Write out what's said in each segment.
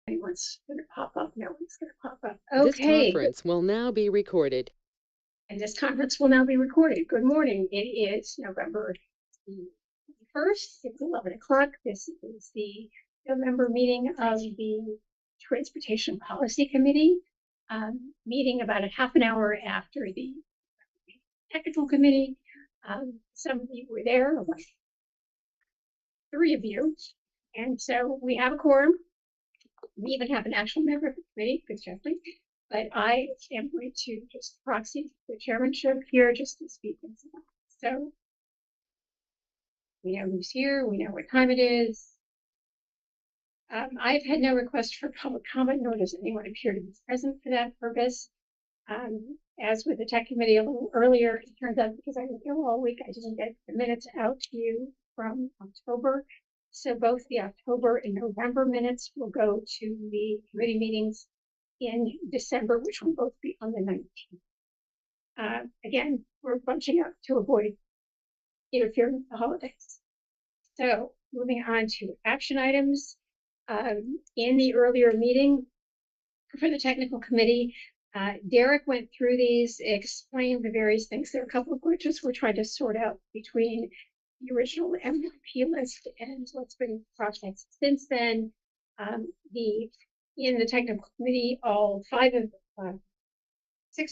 Anyone's going to pop up. No one's going to pop up. This Okay. conference will now be recorded. And this conference will now be recorded. Good morning. It is November 1st. It's 11 o'clock. This is the November meeting of the Transportation Policy Committee, meeting about a half an hour after the Technical Committee. Some of you were there, like 3 of you. And so we have a quorum. We even have an actual member of the committee, good Jeffrey, but I am going to just proxy the chairmanship here just to speak. So we know who's here, we know what time it is. I've had no request for public comment, nor does anyone appear to be present for that purpose. As with the tech committee a little earlier, it turns out because I was ill all week, I didn't get the minutes out to you from October. So both the October and November minutes will go to the committee meetings in December, which will both be on the 19th. Again, we're bunching up to avoid interfering with the holidays. So moving on to action items. In the earlier meeting for the technical committee, Derek went through these, explained the various things. There are a couple of glitches we're trying to sort out between the original MCRPC list and what's been processed since then. In the technical committee, all 6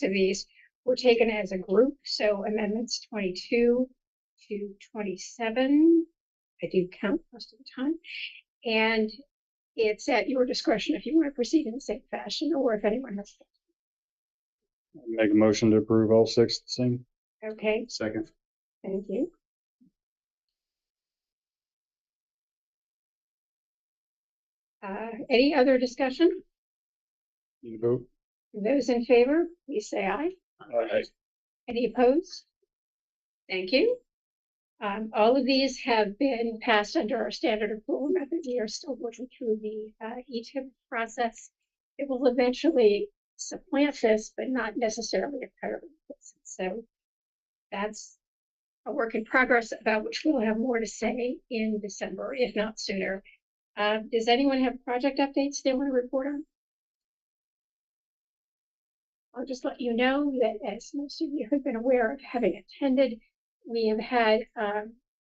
of these were taken as a group. So amendments 22 to 27, I do count most of the time. And it's at your discretion if you want to proceed in the same fashion or if anyone has. Make a motion to approve all 6 the same. Okay. Second. Thank you. Any other discussion? Need to vote? Those in favor, please say aye. Aye. Any opposed? Thank you. All of these have been passed under our standard approval method. We are still working through the ETIP process. It will eventually supplant this, but not necessarily entirely. So that's a work in progress about which we'll have more to say in December, if not sooner. Does anyone have project updates they want to report on? I'll just let you know that, as most of you have been aware of having attended, we have had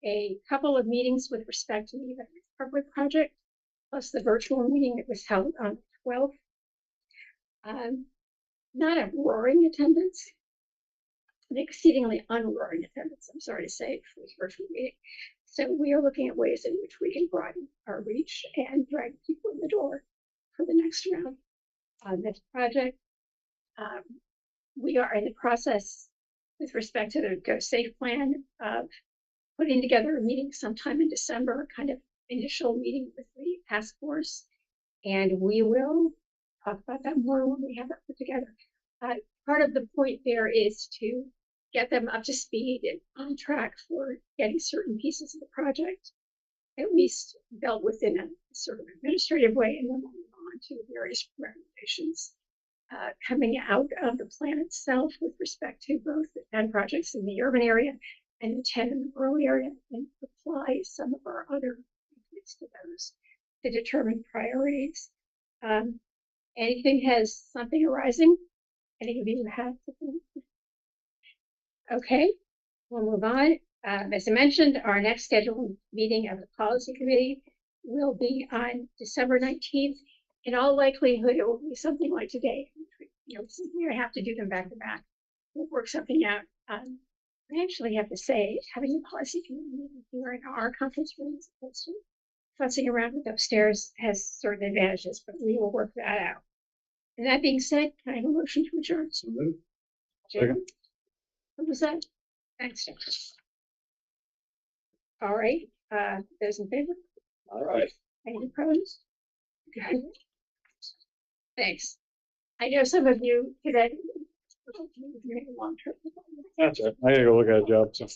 a couple of meetings with respect to the Event Recovery Project, plus the virtual meeting that was held on the 12th. Not a roaring attendance, an exceedingly unroaring attendance, I'm sorry to say, for this virtual meeting. So we are looking at ways in which we can broaden our reach and drag people in the door for the next round on this project. We are in the process with respect to the Go Safe plan of putting together a meeting sometime in December, kind of initial meeting with the task force. And we will talk about that more when we have that put together. Part of the point there is to get them up to speed and on track for getting certain pieces of the project at least dealt with in a sort of administrative way, and then we'll move on to various recommendations coming out of the plan itself with respect to both the 10 projects in the urban area and the 10 in the rural area, and apply some of our other techniques to those to determine priorities. Anything has something arising? Any of you have something? Okay, we'll move on. As I mentioned, our next scheduled meeting of the policy committee will be on December 19th. In all likelihood, it will be something like today. You know, we have to do them back to back. We'll work something out. I actually have to say, having the policy committee meeting here in our conference room as opposed to fussing around with upstairs has certain advantages, but we will work that out. And that being said, can I have a motion to adjourn? So moved. Second. What was that? Thanks, Jeff. All right, those in favor? All right. Any opposed? Okay. Thanks. I know some of you today. That's it. I gotta go look at a job. So.